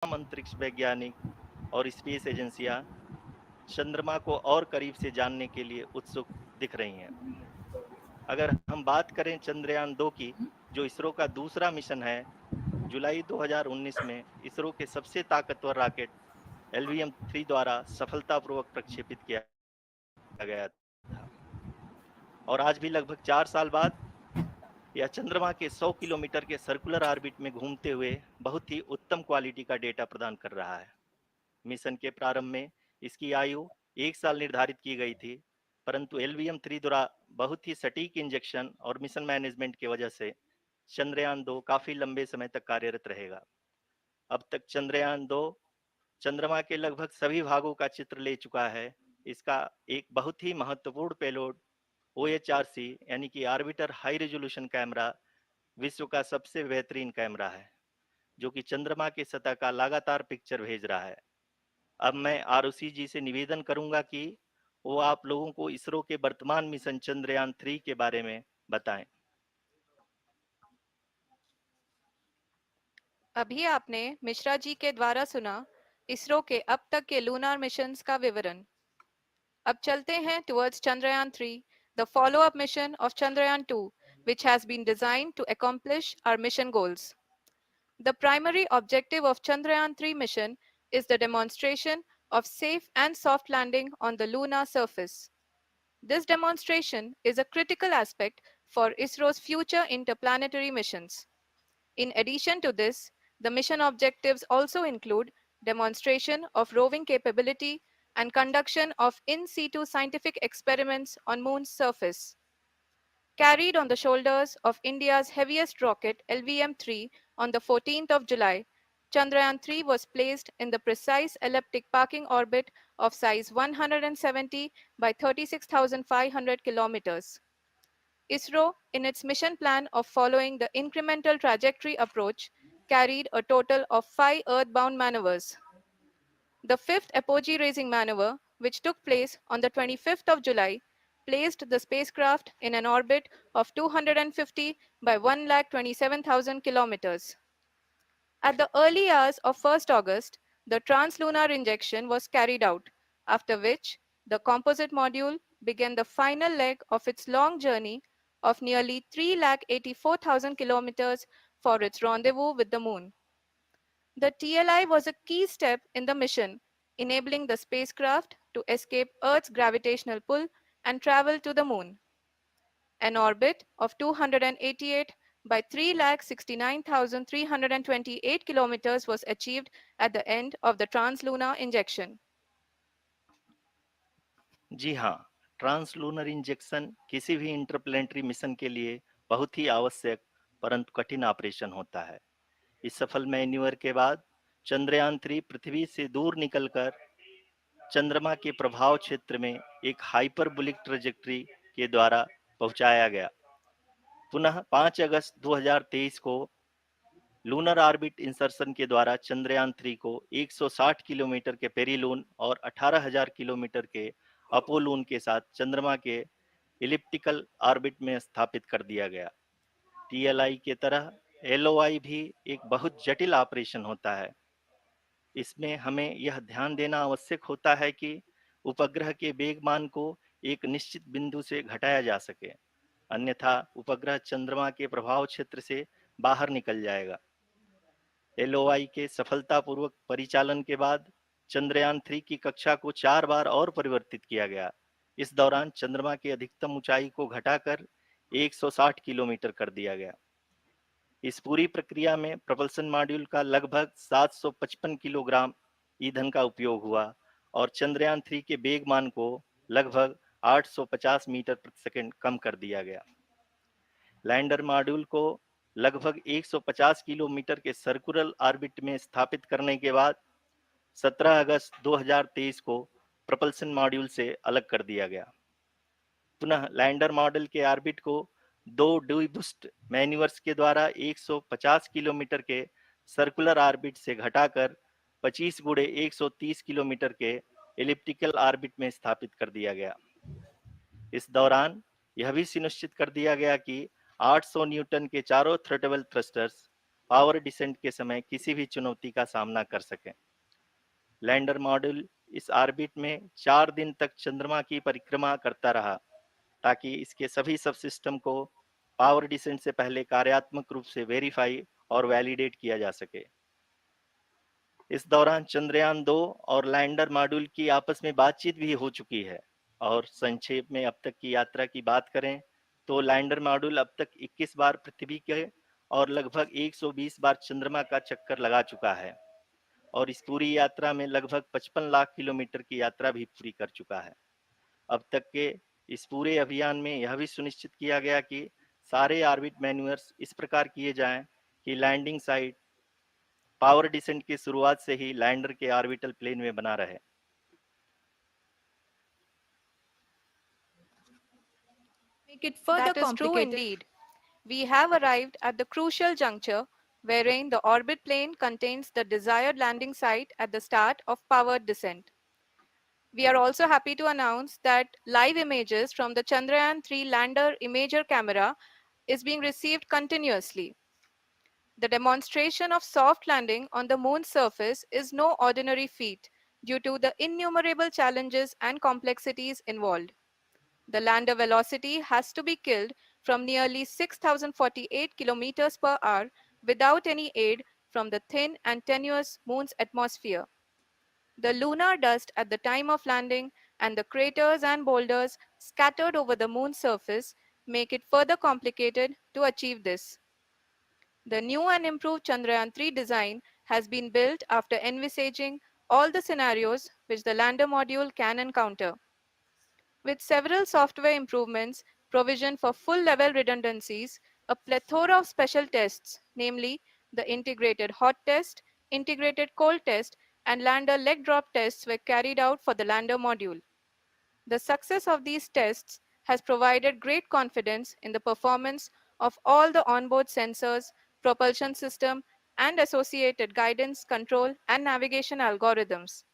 तमाम अंतरिक्ष वैज्ञानिक और स्पेस एजेंसियां चंद्रमा को और करीब से जानने के लिए उत्सुक दिख रही हैं। अगर हम बात करें चंद्रयान 2 की, जो इसरो का दूसरा मिशन है, जुलाई 2019 में इसरो के सबसे ताकतवर रॉकेट LVM-3 द्वारा सफलतापूर्वक प्रक्षेपित किया गया था। और आज भी लगभग 4 साल बाद यह चंद्रमा के 100 किलोमीटर के सर्कुलर ऑर्बिट में घूमते हुए बहुत ही उत्तम क्वालिटी का डेटा प्रदान कर रहा है। मिशन के प्रारंभ में इसकी आयु 1 साल निर्धारित की गई थी, परंतु LVM-3 द्वारा बहुत ही सटीक इंजेक्शन और मिशन मैनेजमेंट की वजह से चंद्रयान 2 काफी लंबे समय तक कार्यरत रहेगा। अब तक चंद्रयान 2 चंद्रमा के लगभग सभी भागों का चित्र ले चुका है। इसका एक बहुत ही महत्वपूर्ण पेलोड OHRC यानी कि ऑर्बिटर हाई रेजोल्यूशन कैमरा विश्व का सबसे बेहतरीन कैमरा है, जो कि चंद्रमा की सतह का लगातार पिक्चर भेज रहा है। अब मैं आरुषि जी से निवेदन करूंगा कि वो आप लोगों को इसरो के वर्तमान मिशन चंद्रयान 3 के बारे में बताएं। अभी आपने मिश्रा जी के द्वारा सुना इसरो के अब तक के लूनार मिशंस का विवरण। अब चलते हैं towards Chandrayaan 3, the follow-up mission of Chandrayaan 2, which has been designed to accomplish our mission goals. The primary objective of Chandrayaan 3 mission is the demonstration of safe and soft landing on the lunar surface. This demonstration is a critical aspect for ISRO's future interplanetary missions. In addition to this, the mission objectives also include demonstration of roving capability and conduction of in situ scientific experiments on Moon's surface. Carried on the shoulders of India's heaviest rocket LVM-3 on the 14th of July, Chandrayaan-3 was placed in the precise elliptic parking orbit of size 170 by 36,500 kilometers. ISRO, in its mission plan of following the incremental trajectory approach, carried a total of 5 earthbound maneuvers. The fifth apogee raising maneuver, which took place on the 25th of July, placed the spacecraft in an orbit of 250 by 1,27,000 kilometers. At the early hours of 1st August, the translunar injection was carried out, after which the composite module began the final leg of its long journey of nearly 3,84,000 kilometers for its rendezvous with the Moon. The TLI was a key step in the mission, enabling the spacecraft to escape Earth's gravitational pull and travel to the Moon. An orbit of 288 by 3,69,328 kilometers was achieved at the end of the translunar injection. जी हाँ, translunar injection किसी भी interplanetary mission के लिए बहुत ही आवश्यक परंतु कठिन operation होता है। इस सफल मैन्यूवर के बाद चंद्रयान 3 पृथ्वी से दूर निकलकर चंद्रमा के प्रभाव क्षेत्र में एक हाइपरबोलिक ट्रेजेक्टरी के द्वारा पहुंचाया गया। पुनः 5 अगस्त 2023 को लूनर ऑर्बिट इंसर्शन के द्वारा चंद्रयान 3 को 160 किलोमीटर के पेरीलून और 18,000 किलोमीटर के अपोलून के साथ चंद्रमा के इलिप्टिकल ऑर्बिट में स्थापित कर दिया गया। TLI के तरह LOI भी एक बहुत जटिल ऑपरेशन होता है। इसमें हमें यह ध्यान देना आवश्यक होता है कि उपग्रह के वेग मान को एक निश्चित बिंदु से घटाया जा सके, अन्यथा उपग्रह चंद्रमा के प्रभाव क्षेत्र से बाहर निकल जाएगा। LOI के सफलतापूर्वक परिचालन के बाद चंद्रयान 3 की कक्षा को 4 बार और परिवर्तित किया गया। इस दौरान चंद्रमा की अधिकतम ऊंचाई को घटाकर 160 किलोमीटर कर दिया गया। इस पूरी प्रक्रिया में propulsion मॉड्यूल का लगभग 755 किलोग्राम ईंधन का उपयोग हुआ और चंद्रयान 3 के वेग मान को लगभग 850 मीटर प्रति सेकंड कम कर दिया गया। लैंडर मॉड्यूल को लगभग 150 किलोमीटर के सर्कुलर ऑर्बिट में स्थापित करने के बाद 17 अगस्त 2023 को propulsion मॉड्यूल से अलग कर दिया गया। पुनः लैंडर मॉडल के ऑर्बिट को 2 डीबूस्ट मैन्यूवर्स के द्वारा 150 किलोमीटर के सर्कुलर ऑर्बिट से घटाकर 25 गुणे 130 किलोमीटर के एलिप्टिकल ऑर्बिट में स्थापित कर दिया गया। इस दौरान यह भी सुनिश्चित कर दिया गया कि 800 न्यूटन के चारों थ्रोटल थ्रस्टर्स पावर डिसेंट के समय किसी भी चुनौती का सामना कर सकें। लैंडर मॉड्यूल इस ऑर्बिट में 4 दिन तक चंद्रमा की परिक्रमा करता रहा, ताकि इसके सभी सब सिस्टम को पावर डिसेंट से पहले कार्यात्मक रूप से वेरीफाई और वैलिडेट किया जा सके। इस दौरान चंद्रयान 2 और लैंडर मॉड्यूल की आपस में बातचीत भी हो चुकी है। और संक्षेप में अब तक की यात्रा की बात करें तो लैंडर मॉड्यूल अब तक 21 बार पृथ्वी के और लगभग 120 बार चंद्रमा का चक्कर लगा चुका है, और इस पूरी यात्रा में लगभग 55 लाख किलोमीटर की यात्रा भी पूरी कर चुका है। अब तक के इस पूरे अभियान में यह भी सुनिश्चित किया गया कि सारे ऑर्बिट मैन्यूअर्स इस प्रकार किए जाएं कि लैंडिंग साइट पावर डिसेंट की शुरुआत से ही लैंडर के ऑर्बिटल प्लेन में बना रहे। Make it further That is true complicated. indeed. We have arrived at the crucial juncture wherein the orbit plane contains the desired landing site at the start of powered descent. We are also happy to announce that live images from the Chandrayaan 3 lander imager camera is being received continuously. The demonstration of soft landing on the moon's surface is no ordinary feat due to the innumerable challenges and complexities involved. The lander velocity has to be killed from nearly 6,048 kilometers per hour without any aid from the thin and tenuous moon's atmosphere. The lunar dust at the time of landing and the craters and boulders scattered over the moon's surface make it further complicated to achieve this. The new and improved Chandrayaan 3 design has been built after envisaging all the scenarios which the lander module can encounter. With several software improvements, provision for full-level redundancies, a plethora of special tests, namely the integrated hot test, integrated cold test, and lander leg drop tests were carried out for the lander module. The success of these tests has provided great confidence in the performance of all the onboard sensors, propulsion system, and associated guidance, control, and navigation algorithms.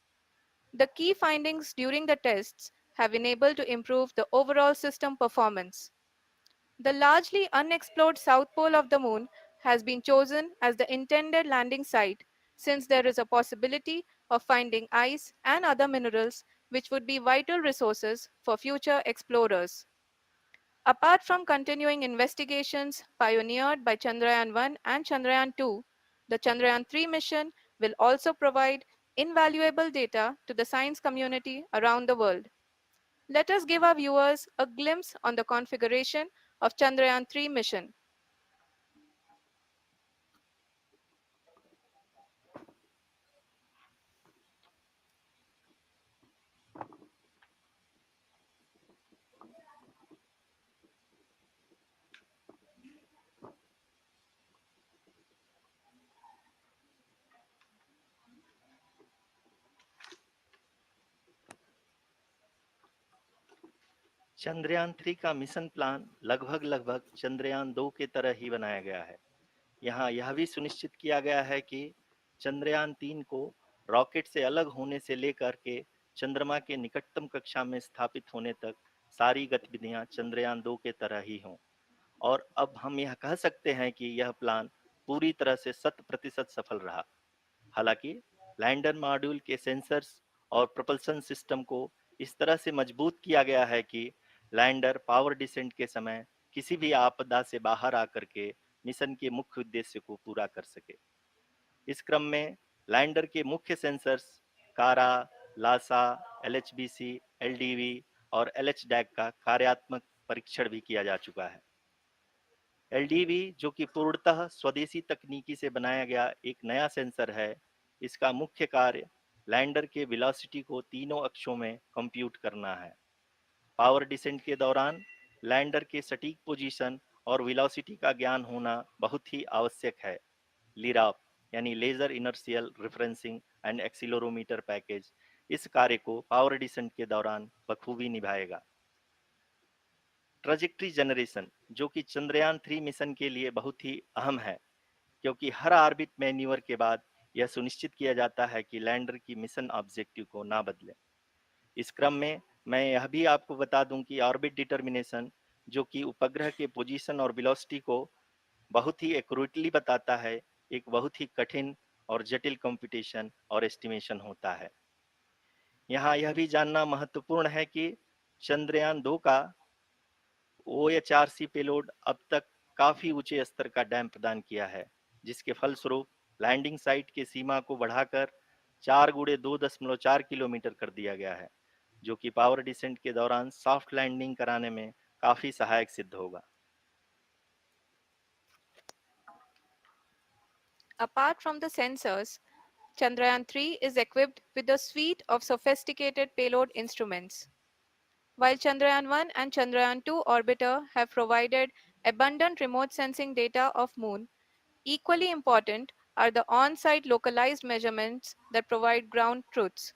The key findings during the tests have enabled to improve the overall system performance. The largely unexplored south pole of the moon has been chosen as the intended landing site since there is a possibility of finding ice and other minerals which would be vital resources for future explorers. Apart from continuing investigations pioneered by Chandrayaan 1 and Chandrayaan 2, the Chandrayaan 3 mission will also provide invaluable data to the science community around the world. Let us give our viewers a glimpse on the configuration of Chandrayaan 3 mission. Chandrayaan 3 का mission plan लगभग चंद्रयान 2 के तरह ही बनाया गया है। यहाँ यह भी सुनिश्चित किया गया है कि चंद्रयान 3 को रॉकेट से अलग होने से लेकर के चंद्रमा के निकटतम कक्षा में स्थापित होने तक सारी गतिविधियां चंद्रयान 2 के तरह ही हों। और अब हम यह कह सकते हैं कि यह प्लान पूरी तरह से 100% सफल रहा। हालांकि लैंडर मॉड्यूल के सेंसर्स और propulsion सिस्टम को इस तरह से मजबूत किया गया है कि लैंडर पावर डिसेंट के समय किसी भी आपदा से बाहर आकर के मिशन के मुख्य उद्देश्य को पूरा कर सके। इस क्रम में लैंडर के मुख्य सेंसर्स कारा, लासा, एलएचबीसी, एलडीवी और एलएचडैक का कार्यात्मक परीक्षण भी किया जा चुका है। एलडीवी, जो कि पूर्णतः स्वदेशी तकनीकी से बनाया गया एक नया सेंसर है, इसका मुख्य कार्य लैंडर के वेलोसिटी को तीनों अक्षों में कंप्यूट करना है। पावर डिसेंट के दौरान लैंडर के सटीक पोजीशन और वेलोसिटी का ज्ञान होना बहुत ही आवश्यक है। लिराप यानी laser inertial referencing and accelerometer package इस कार्य को पावर डिसेंट के दौरान बखूबी निभाएगा। ट्रजेक्ट्री जनरेशन, जो कि चंद्रयान 3 मिशन के लिए बहुत ही अहम है, क्योंकि हर ऑर्बिट मैन्यूवर के बाद यह सुनिश्चित किया जाता है कि लैंडर की मिशन ऑब्जेक्टिव को ना बदले। इस क्रम में मैं यह भी आपको बता दूं कि ऑर्बिट डिटर्मिनेशन, जो कि उपग्रह के पोजीशन और वेलोसिटी को बहुत ही एक्यूरेटली बताता है, एक बहुत ही कठिन और जटिल कंप्यूटेशन और एस्टिमेशन होता है। यहाँ यह भी जानना महत्वपूर्ण है कि चंद्रयान 2 का OHRC पेलोड अब तक काफी ऊंचे स्तर का डैम प्रदान किया है, जिसके फलस्वरूप लैंडिंग साइट की सीमा को बढ़ाकर 4x2.4 किलोमीटर कर दिया गया है, जो कि पावर डिसेंट के दौरान सॉफ्ट लैंडिंग कराने में काफी सहायक सिद्ध होगा। Apart from the sensors, Chandrayaan 3 is equipped with a suite of sophisticated payload instruments. While Chandrayaan 1 and Chandrayaan 2 orbiter have provided abundant remote sensing data of Moon, equally important are the on-site localized measurements that provide ground truths.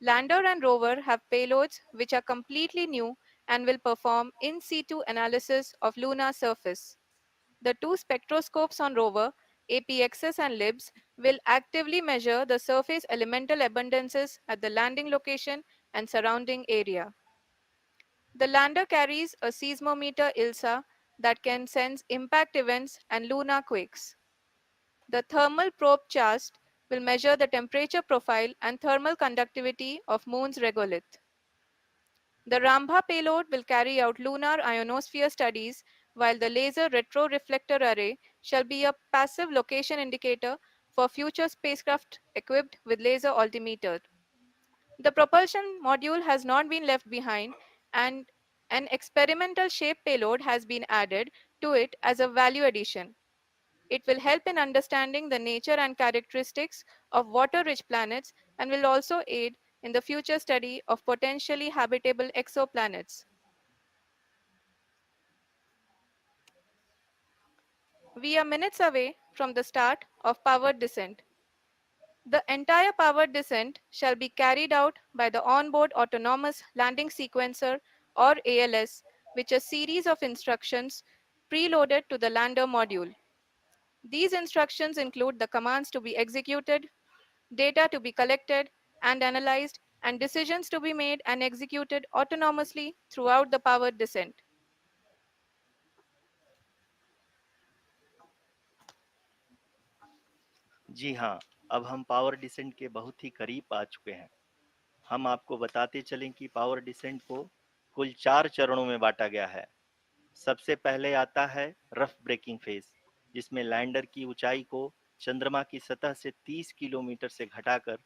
Lander and rover have payloads which are completely new and will perform in situ analysis of lunar surface. The two spectroscopes on rover, APXS and LIBS, will actively measure the surface elemental abundances at the landing location and surrounding area. The lander carries a seismometer ILSA that can sense impact events and lunar quakes. The thermal probe CHAST will measure the temperature profile and thermal conductivity of Moon's regolith. The Rambha payload will carry out lunar ionosphere studies, while the laser retroreflector array shall be a passive location indicator for future spacecraft equipped with laser altimeter. The propulsion module has not been left behind, and an experimental shape payload has been added to it as a value addition. It will help in understanding the nature and characteristics of water-rich planets and will also aid in the future study of potentially habitable exoplanets. We are minutes away from the start of powered descent. The entire powered descent shall be carried out by the onboard autonomous landing sequencer or ALS, which is a series of instructions preloaded to the lander module. These instructions include the commands to be executed, data to be collected and analyzed, and decisions to be made and executed autonomously throughout the powered descent. जी हाँ, अब हम power descent के बहुत ही करीब आ चुके हैं। हम आपको बताते चलें कि पावर डिसेंट को कुल 4 चरणों में बांटा गया है। सबसे पहले आता है रफ ब्रेकिंग फेज, जिसमें लैंडर की ऊंचाई को चंद्रमा की सतह से 30 किलोमीटर से घटाकर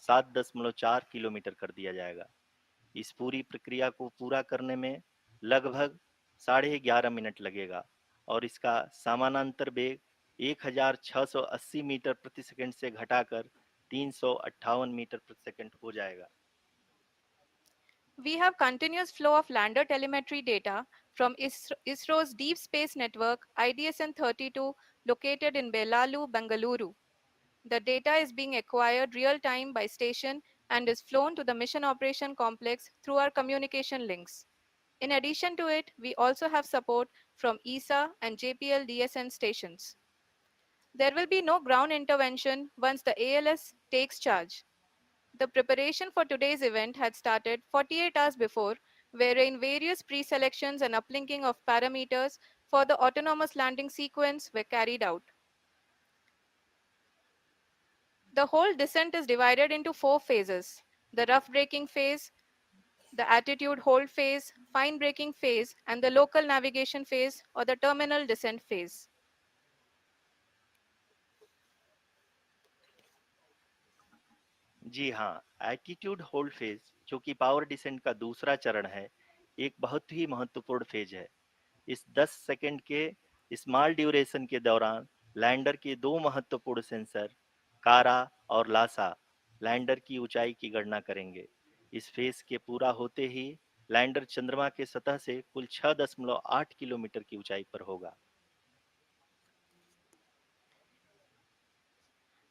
7.4 किलोमीटर कर दिया जाएगा। इस पूरी प्रक्रिया को पूरा करने में लगभग 11.5 मिनट लगेगा और इसका समानांतर वेग 1680 मीटर प्रति सेकंड से घटाकर 358 मीटर प्रति सेकंड हो जाएगा। We have continuous flow of lander telemetry data from ISRO's Deep Space Network IDSN-32 located in Belalu, Bengaluru. The data is being acquired real time by station and is flown to the Mission Operation Complex through our communication links. In addition to it, we also have support from ESA and JPL DSN stations. There will be no ground intervention once the ALS takes charge. The preparation for today's event had started 48 hours before, wherein various pre-selections and uplinking of parameters for the autonomous landing sequence were carried out. The whole descent is divided into four phases: the rough braking phase, the attitude hold phase, fine braking phase, and the local navigation phase or the terminal descent phase. जी हाँ, attitude hold phase, जो कि power descent का दूसरा चरण है, एक बहुत ही महत्वपूर्ण फेज है। इस 10 सेकंड के स्मॉल ड्यूरेशन के दौरान लैंडर के दो महत्वपूर्ण सेंसर कारा और लासा लैंडर की ऊंचाई की गणना करेंगे। इस फेज के पूरा होते ही लैंडर चंद्रमा के सतह से कुल 6.8 किलोमीटर की ऊंचाई पर होगा।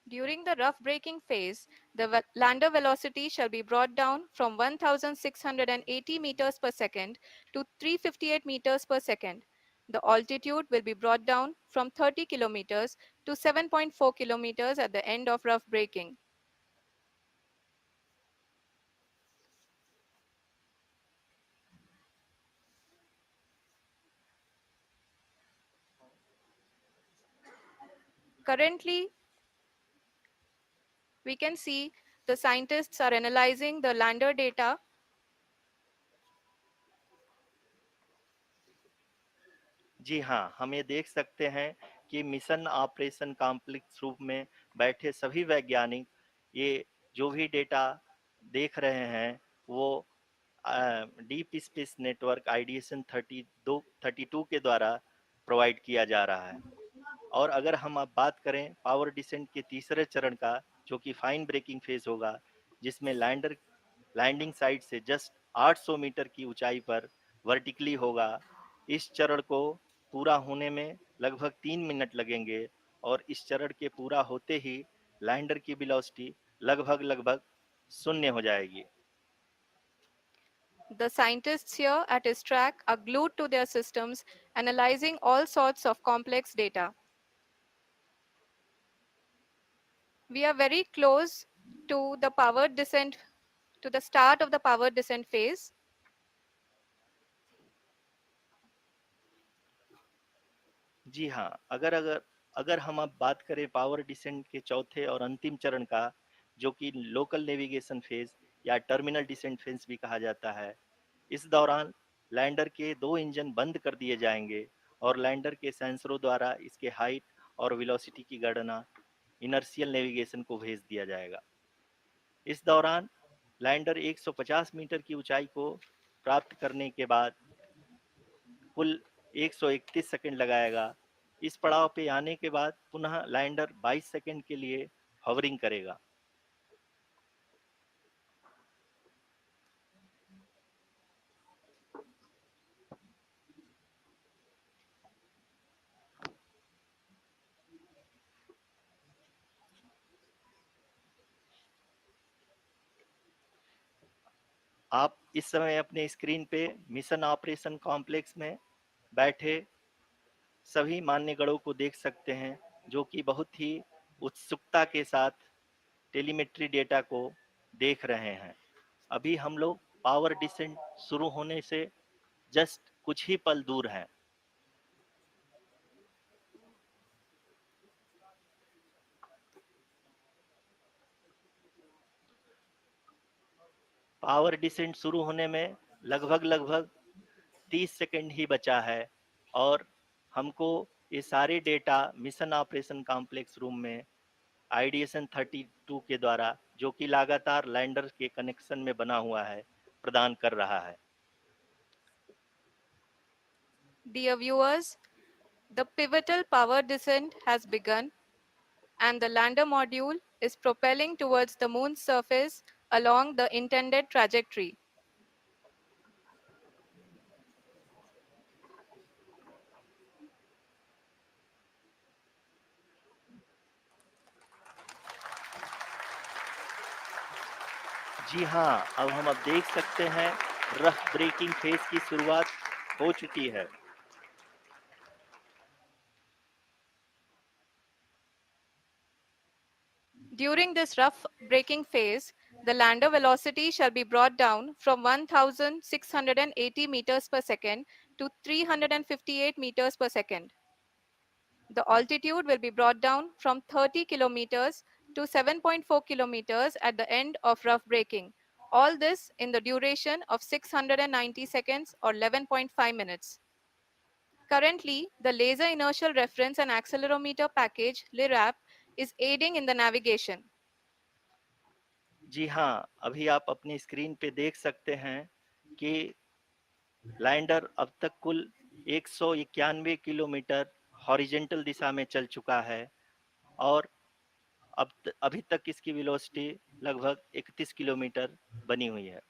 During the rough braking phase, the lander velocity shall be brought down from 1680 meters per second to 358 meters per second. The altitude will be brought down from 30 kilometers to 7.4 kilometers at the end of rough braking. Currently, we can see the scientists are analyzing the lander data. जी हाँ, हम ये देख सकते हैं कि mission operation complex रूप में बैठे सभी वैज्ञानिक ये जो भी डेटा देख रहे हैं वो डीप स्पेस नेटवर्क आईडीएसन 32 के द्वारा प्रोवाइड किया जा रहा है। और अगर हम अब बात करें पावर डिसेंट के तीसरे चरण का, जो कि फाइन ब्रेकिंग फेज होगा, जिसमें लैंडर लैंडिंग साइट से जस्ट 800 मीटर की ऊंचाई पर वर्टिकली होगा। इस चरण को पूरा होने में लगभग 3 मिनट लगेंगे और इस चरण के पूरा होते ही लैंडर की वेलोसिटी लगभग शून्य हो जाएगी। The scientists here at ISRO are glued to their systems, analyzing all sorts of complex data. We are very close to the power descent, to the start of the power descent phase. जी हाँ, अगर अगर अगर हम अब बात करें power descent के चौथे और अंतिम चरण का, जो कि लोकल नेविगेशन फेज या टर्मिनल डिसेंट फेज भी कहा जाता है, इस दौरान लैंडर के 2 इंजन बंद कर दिए जाएंगे और लैंडर के सेंसरों द्वारा इसके हाइट और वेलोसिटी की गणना इनर्शियल नेविगेशन को भेज दिया जाएगा। इस दौरान लैंडर 150 मीटर की ऊंचाई को प्राप्त करने के बाद कुल 131 सेकंड लगाएगा। इस पड़ाव पे आने के बाद पुनः लैंडर 22 सेकंड के लिए हवरिंग करेगा। आप इस समय अपने स्क्रीन पे मिशन ऑपरेशन कॉम्प्लेक्स में बैठे सभी मान्यगणों को देख सकते हैं, जो कि बहुत ही उत्सुकता के साथ टेलीमेट्री डेटा को देख रहे हैं। अभी हम लोग पावर डिसेंट शुरू होने से जस्ट कुछ ही पल दूर हैं। पावर डिसेंट शुरू होने में लगभग 30 सेकंड ही बचा है और हमको ये सारे data mission operation complex room में आईडीएसन 32 के द्वारा, जो कि लगातार लैंडर के कनेक्शन में बना हुआ है, प्रदान कर रहा है। Dear viewers, the pivotal power descent has begun, and the lander module is propelling towards the moon's surface along the intended trajectory. जी हाँ, अब हम देख सकते हैं रफ ब्रेकिंग फेज की शुरुआत हो चुकी है। During this rough braking phase, the lander velocity shall be brought down from 1680 meters per second to 358 meters per second. The altitude will be brought down from 30 kilometers to 7.4 kilometers at the end of rough braking. All this in the duration of 690 seconds or 11.5 minutes. Currently, the Laser Inertial Reference and Accelerometer package (LIRAP) is aiding in the navigation. जी हाँ, अभी आप अपनी screen पे देख सकते हैं कि lander अब तक कुल 191 किलोमीटर हॉरिजेंटल दिशा में चल चुका है और अभी तक इसकी वेलोसिटी लगभग 31 किलोमीटर बनी हुई है।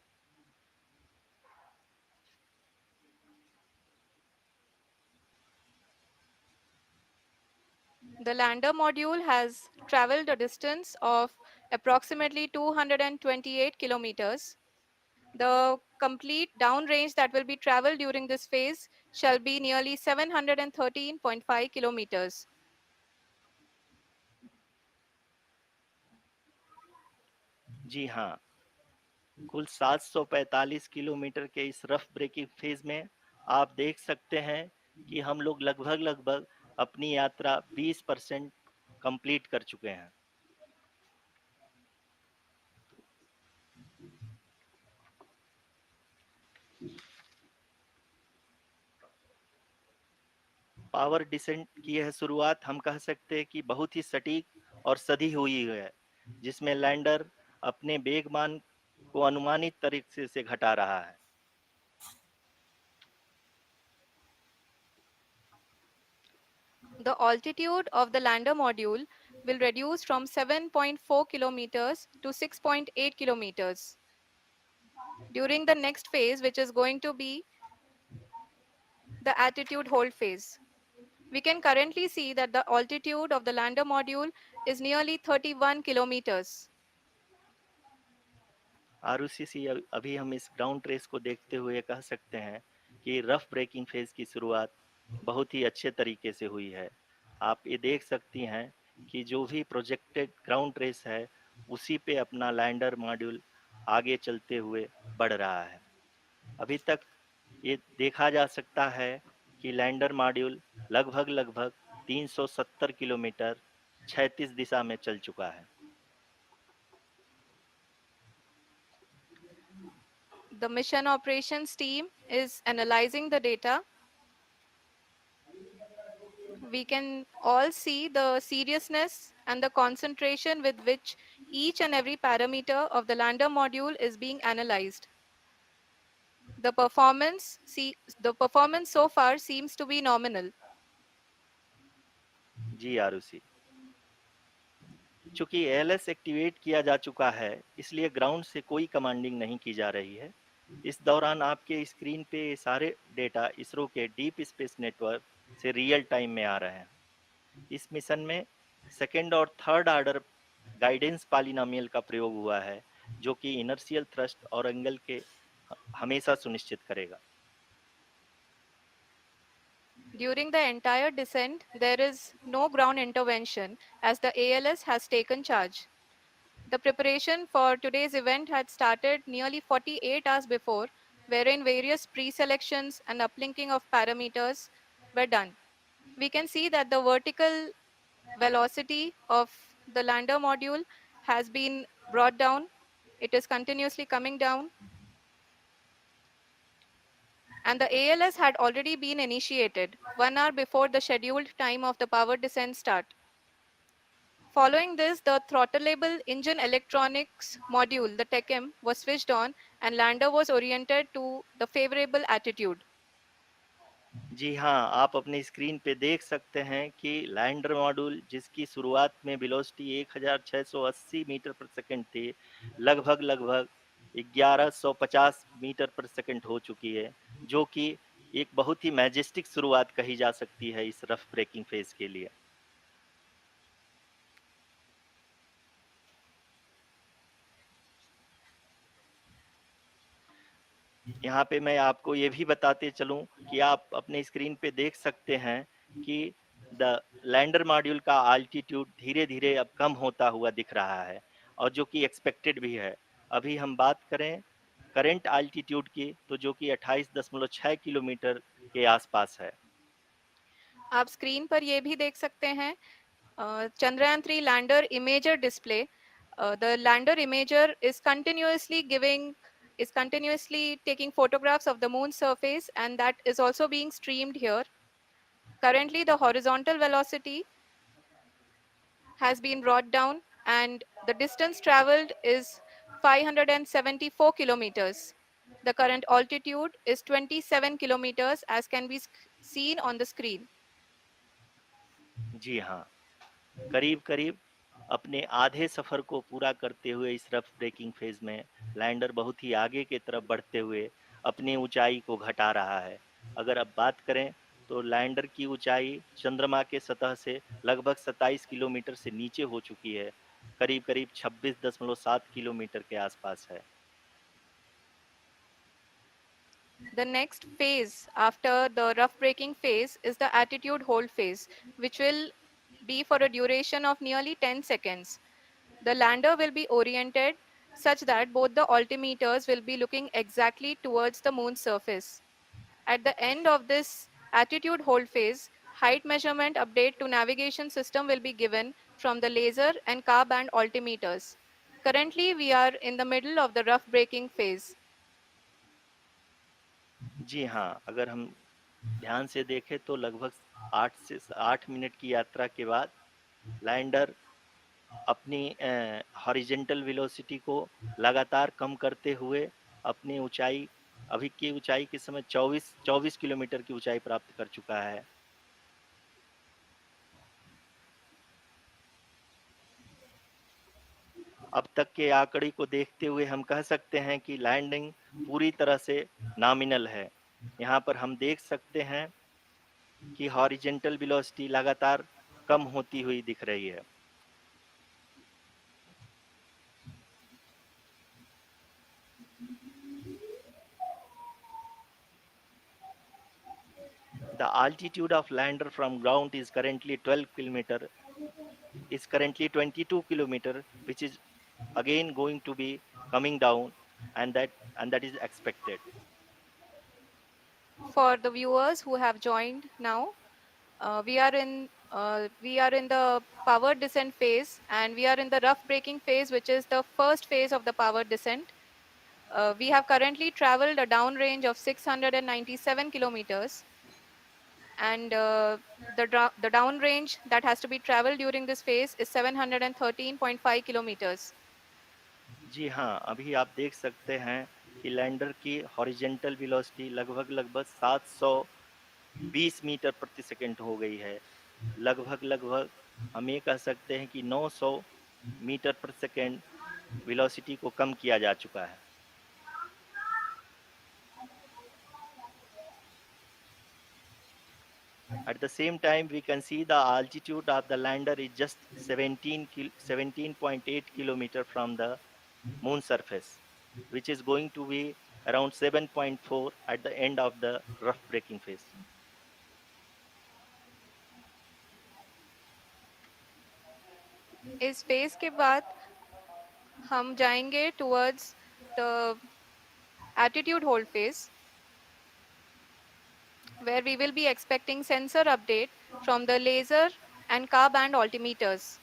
The lander module has traveled a distance of approximately 228 kilometers. The complete downrange that will be traveled during this phase shall be nearly 713.5 kilometers. जी हाँ, कुल 745 किलोमीटर के इस रफ ब्रेकिंग फेज में आप देख सकते हैं कि हम लोग लगभग अपनी यात्रा 20% कंप्लीट कर चुके हैं। पावर डिसेंट की यह शुरुआत हम कह सकते हैं कि बहुत ही सटीक और सधी हुई है, जिसमें लैंडर अपने वेगमान को अनुमानित तरीके से घटा रहा है। The altitude of the lander module will reduce from 7.4 kilometers to 6.8 kilometers during the next phase, which is going to be the attitude hold phase. We can currently see that the altitude of the lander module is nearly 31 kilometers. Arushi, अभी हम इस ground trace को देखते हुए कह सकते हैं कि रफ ब्रेकिंग फेज की शुरुआत बहुत ही अच्छे तरीके से हुई है। आप ये देख सकती हैं कि जो भी प्रोजेक्टेड ग्राउंड ट्रेस है, उसी पे अपना लैंडर मॉड्यूल आगे चलते हुए बढ़ रहा है। अभी तक ये देखा जा सकता है कि लैंडर मॉड्यूल लगभग लगभग 370 किलोमीटर क्षैतिज दिशा में चल चुका है। The mission operations team is analyzing the data. We can all see the seriousness and the concentration with which each and every parameter of the lander module is being analyzed. The performance so far seems to be nominal. जी आरुषि, चूंकि ALS activate किया जा चुका है, इसलिए ground से कोई commanding नहीं की जा रही है। इस दौरान आपके स्क्रीन पे ये सारे डेटा इसरो के डीप स्पेस नेटवर्क से रियल टाइम में आ रहे हैं। इस मिशन में सेकेंड और थर्ड ऑर्डर गाइडेंस पॉलिनोमियल का प्रयोग हुआ है, जो कि इनर्शियल थ्रस्ट और एंगल के हमेशा सुनिश्चित करेगा। During the entire descent, there is no ground intervention as the ALS has taken charge. The preparation for today's event had started nearly 48 hours before, wherein various pre-selections and uplinking of parameters were done. We can see that the vertical velocity of the lander module has been brought down. It is continuously coming down. And the ALS had already been initiated 1 hour before the scheduled time of the power descent start. Following this, the throttleable engine electronics module, the TECM, was switched on and lander was oriented to the favorable attitude. जी हाँ, आप अपनी screen पे देख सकते हैं कि lander module, जिसकी शुरुआत में वेलोसिटी 1680 मीटर पर सेकंड थी, लगभग लगभग 1150 मीटर पर सेकंड हो चुकी है, जो कि एक बहुत ही मैजेस्टिक शुरुआत कही जा सकती है इस रफ ब्रेकिंग फेज के लिए। यहाँ पे मैं आपको ये भी बताते चलूं कि आप अपने स्क्रीन पे देख सकते हैं कि द लैंडर मॉड्यूल का आल्टीट्यूड धीरे धीरे अब कम होता हुआ दिख रहा है, और जो कि एक्सपेक्टेड भी है। अभी हम बात करें करंट आल्टीट्यूड की, तो जो कि 28.6 किलोमीटर के आसपास है। आप स्क्रीन पर ये भी देख सकते हैं Chandrayaan 3 lander imager display. The lander imager is continuously taking photographs of the moon's surface, and that is also being streamed here. Currently, the horizontal velocity has been brought down, and the distance traveled is 574 kilometers. The current altitude is 27 kilometers, as can be seen on the screen. जी हाँ, करीब करीब अपने आधे सफर को पूरा करते हुए इस रफ ब्रेकिंग फेज में लैंडर बहुत ही आगे की तरफ बढ़ते हुए अपनी ऊंचाई को घटा रहा है। अगर अब बात करें तो लैंडर की ऊंचाई चंद्रमा के सतह से लगभग 27 किलोमीटर से नीचे हो चुकी है, करीब करीब 26.7 किलोमीटर के आसपास है। The next phase after the rough braking phase is the attitude hold phase, which will be for a duration of nearly 10 seconds. The lander will be oriented such that both the altimeters will be looking exactly towards the moon's surface. At the end of this attitude hold phase, height measurement update to navigation system will be given from the laser and K-band altimeters. Currently, we are in the middle of the rough braking phase. जी हाँ, अगर हम ध्यान से देखें तो लगभग 8 minute की यात्रा के बाद लैंडर अपनी हॉरिजेंटल वेलोसिटी को लगातार कम करते हुए अपनी ऊंचाई अभी की ऊंचाई के समय 24 किलोमीटर की ऊंचाई प्राप्त कर चुका है। अब तक के आंकड़े को देखते हुए हम कह सकते हैं कि लैंडिंग पूरी तरह से नॉमिनल है। यहाँ पर हम देख सकते हैं कि हॉरिजेंटल वेलोसिटी लगातार कम होती हुई दिख रही है। The altitude of lander from ground is currently 12 kilometer is currently 22 kilometer, which is again going to be coming down, and that is expected. For the viewers who have joined now, we are in the power descent phase, and we are in the rough braking phase, which is the first phase of the power descent. We have currently traveled a downrange of 697 kilometers, and the downrange that has to be traveled during this phase is 713.5 kilometers. जी हाँ, अभी आप देख सकते हैं कि lander की horizontal velocity लगभग 720 metre प्रति सेकंड हो गई है। लगभग हम ये कह सकते हैं कि 900 मीटर प्रति सेकंड वेलोसिटी को कम किया जा चुका है। At the same time, we can see the altitude of the lander is just 17.8 kilometer from the moon surface, which is going to be around 7.4 at the end of the rough braking phase. इस phase के बाद हम जाएंगे towards the attitude hold phase, where we will be expecting sensor update from the laser and K-band altimeters.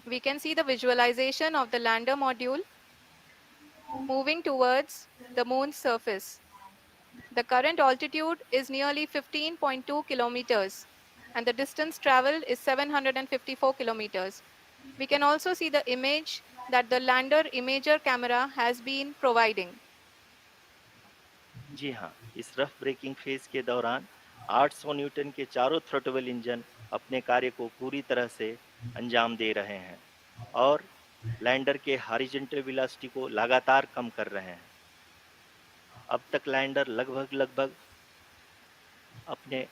We can see the visualization of the lander module moving towards the moon's surface. The current altitude is nearly 15.2 kilometers, and the distance traveled is 754 kilometers. We can also see the image that the lander imager camera has been providing. जी हाँ, इस rough breaking phase के दौरान 800 Newton के चारों throttle engine अपने कार्य को पूरी तरह से अंजाम दे रहे हैं और लैंडर के हॉरिजॉन्टल वेलोसिटी को लगातार कम कर रहे हैं। अब तक लैंडर लगभग अपने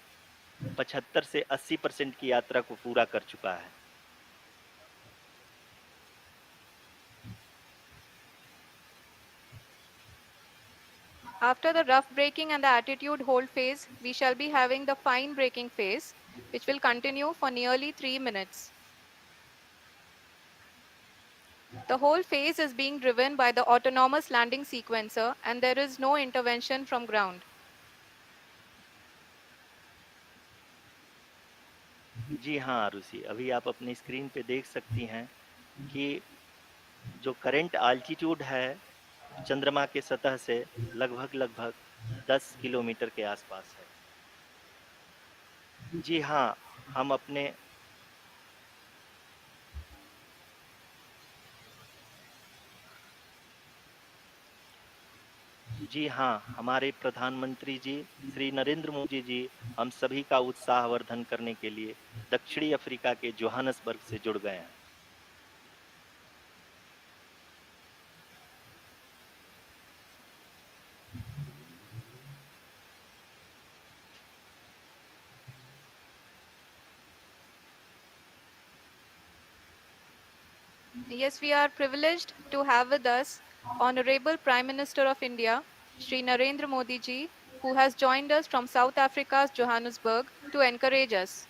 75 से 80% की यात्रा को पूरा कर चुका है। After the rough braking and the attitude hold phase, we shall be having the fine braking phase, which will continue for nearly 3 minutes. The whole phase is being driven by the autonomous landing sequencer, and there is no intervention from ground. जी हाँ आरुषि, अभी आप अपनी screen पे देख सकती हैं कि जो करंट आल्टीट्यूड है चंद्रमा के सतह से लगभग 10 किलोमीटर के आसपास है। जी हाँ, हम अपने जी हाँ, हमारे प्रधानमंत्री जी श्री नरेंद्र मोदी जी हम सभी का उत्साहवर्धन करने के लिए दक्षिणी अफ्रीका के जोहानसबर्ग से जुड़ गए हैं। Yes, we are privileged to have with us Honorable Prime Minister of India, Shri Narendra Modi ji, who has joined us from South Africa's Johannesburg to encourage us.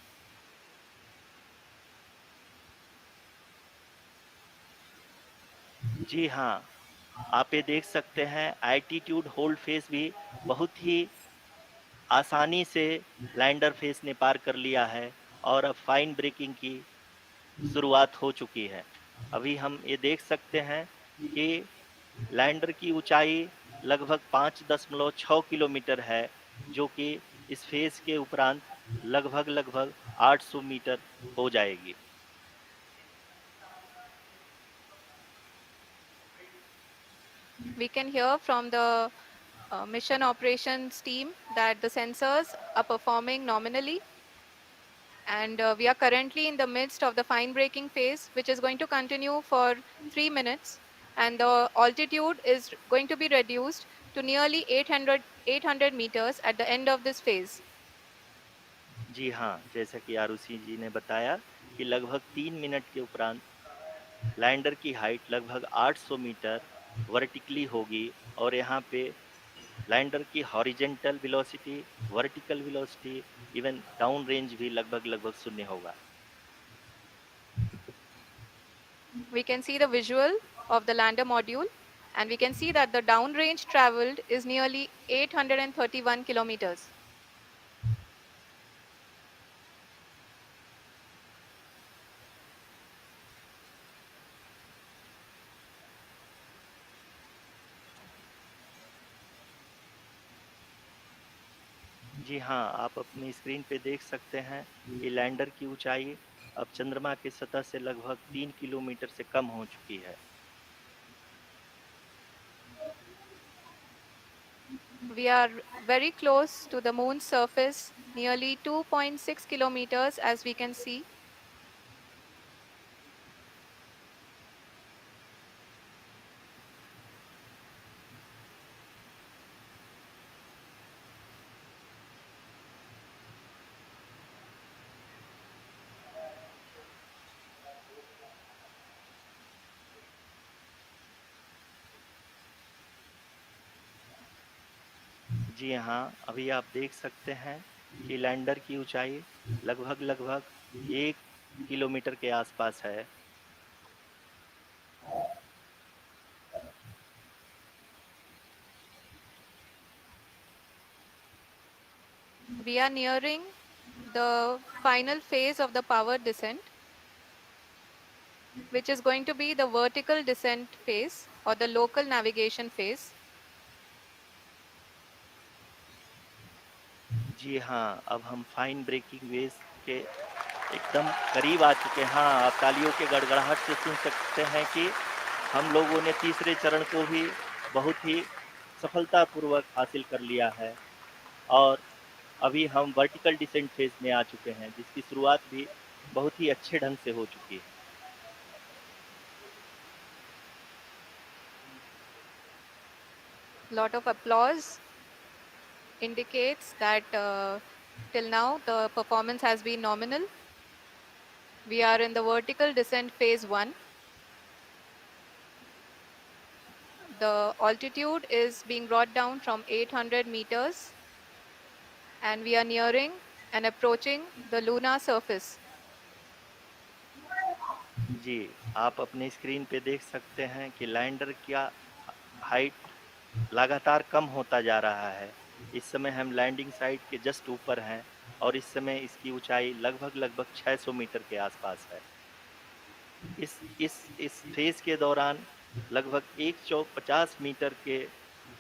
जी हाँ, आप ये देख सकते हैं एल्टीट्यूड होल्ड फेज भी बहुत ही आसानी से लैंडर फेस ने पार कर लिया है और अब फाइन ब्रेकिंग की शुरुआत हो चुकी है। अभी हम ये देख सकते हैं कि लैंडर की ऊंचाई लगभग 5.6 किलोमीटर है, जो कि इस फेज के उपरांत लगभग 800 मीटर हो जाएगी। We can hear from the mission operations team that the sensors are performing nominally, and we are currently in the midst of the fine braking phase, which is going to continue for 3 minutes, and the altitude is going to be reduced to nearly 800 meters at the end of this phase. जी हाँ, जैसा कि आरुषि जी ने बताया कि लगभग 3 minute के उपरांत lander की हाइट लगभग 800 मीटर वर्टिकली होगी और यहाँ पे लैंडर की horizontal velocity, vertical velocity, even down range भी लगभग शून्य होगा। We can see the visual of the lander module, and we can see that the downrange traveled is nearly 831 kilometers. जी हाँ, आप अपनी स्क्रीन पे देख सकते हैं कि लैंडर की ऊंचाई अब चंद्रमा की सतह से लगभग 3 किलोमीटर से कम हो चुकी है। We are very close to the moon's surface, nearly 2.6 kilometers, as we can see. जी हाँ, अभी आप देख सकते हैं कि लैंडर की ऊंचाई लगभग 1 किलोमीटर के आसपास है। We are nearing the final phase of the power descent, which is going to be the vertical descent phase or the local navigation phase. जी हाँ, अब हम फाइन ब्रेकिंग वेव के एकदम करीब आ चुके हैं। हाँ, आप तालियों के गड़गड़ाहट से सुन सकते हैं कि हम लोगों ने तीसरे चरण को भी बहुत ही सफलतापूर्वक हासिल कर लिया है और अभी हम वर्टिकल डिसेंट फेज में आ चुके हैं, जिसकी शुरुआत भी बहुत ही अच्छे ढंग से हो चुकी है। Lot of applause indicates that till now the performance has been nominal. We are in the vertical descent phase 1. The altitude is being brought down from 800 meters, and we are nearing and approaching the lunar surface. जी, आप अपनी screen पे देख सकते हैं कि lander का height लगातार कम होता जा रहा है। इस समय हम लैंडिंग साइट के जस्ट ऊपर हैं और इस समय इसकी ऊंचाई लगभग 600 मीटर के आसपास है। इस फेज के दौरान लगभग 150 मीटर के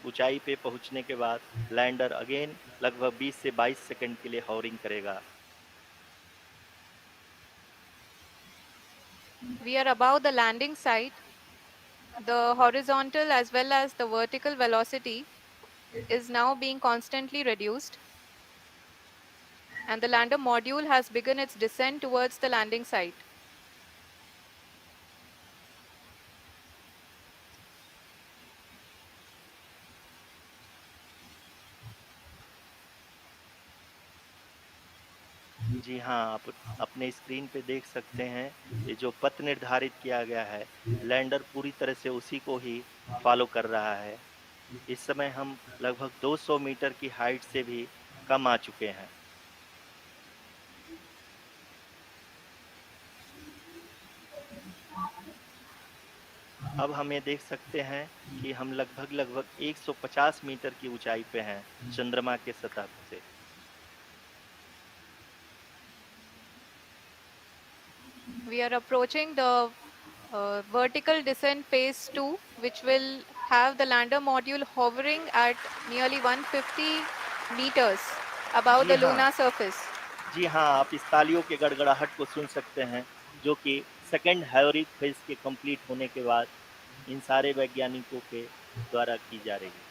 ऊंचाई पे पहुंचने के बाद लैंडर अगेन लगभग 20 से 22 सेकंड के लिए हॉवरिंग करेगा। We are above the landing site. The horizontal as well as the vertical velocity is now being constantly reduced, and the lander module has begun its descent towards the landing site. जी हाँ, आप अपने screen पे देख सकते हैं ये जो पथ निर्धारित किया गया है, लैंडर पूरी तरह से उसी को ही फॉलो कर रहा है। इस समय हम लगभग 200 मीटर की हाइट से भी कम आ चुके हैं। अब हम ये देख सकते हैं कि हम लगभग 150 मीटर की ऊंचाई पे हैं चंद्रमा के सतह से। We are approaching the vertical descent phase 2, which will have the lander module hovering at nearly 150 meters above ji the हाँ, lunar surface. जी हाँ, आप इस तालियों के गड़गड़ाहट को सुन सकते हैं, जो कि सेकंड हायोरिक फेज के कंप्लीट होने के बाद इन सारे वैज्ञानिकों के द्वारा की जा रही है।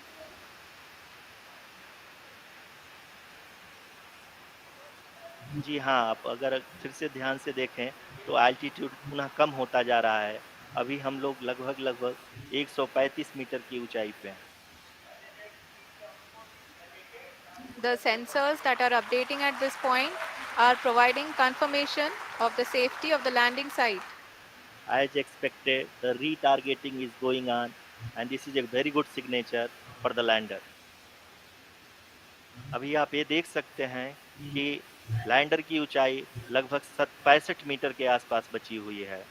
जी हाँ, आप अगर फिर से ध्यान से देखें तो एल्टीट्यूड पुनः कम होता जा रहा है। अभी हम लोग लगभग 135 मीटर की ऊंचाई पे हैं। The sensors that are updating at this point are providing confirmation of the safety of the landing site. As expected, the retargeting is going on and this is a very good signature for the lander. अभी आप ये देख सकते हैं कि lander की ऊंचाई लगभग 65 मीटर के आसपास बची हुई है।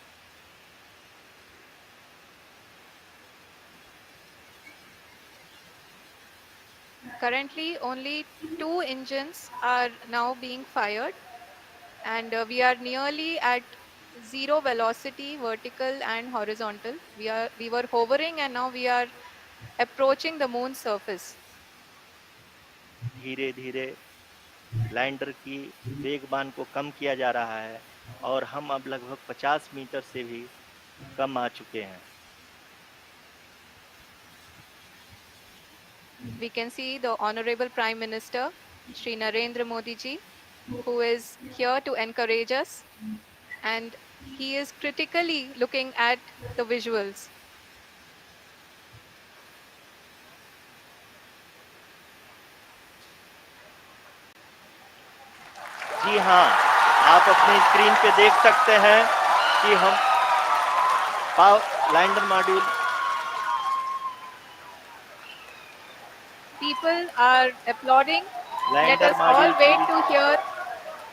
Currently, only 2 engines are now being fired, and we are nearly at zero velocity, vertical and horizontal. We were hovering, and now we are approaching the moon's surface. धीरे धीरे लैंडर की वेगमान को कम किया जा रहा है और हम अब लगभग 50 मीटर से भी कम आ चुके हैं। We can see the Honorable Prime Minister, Shri Narendra Modi ji, who is here to encourage us, and he is critically looking at the visuals. जी हाँ, आप अपनी स्क्रीन पे देख सकते हैं कि हम lander module People are applauding. Let lander us all module wait पूरी to hear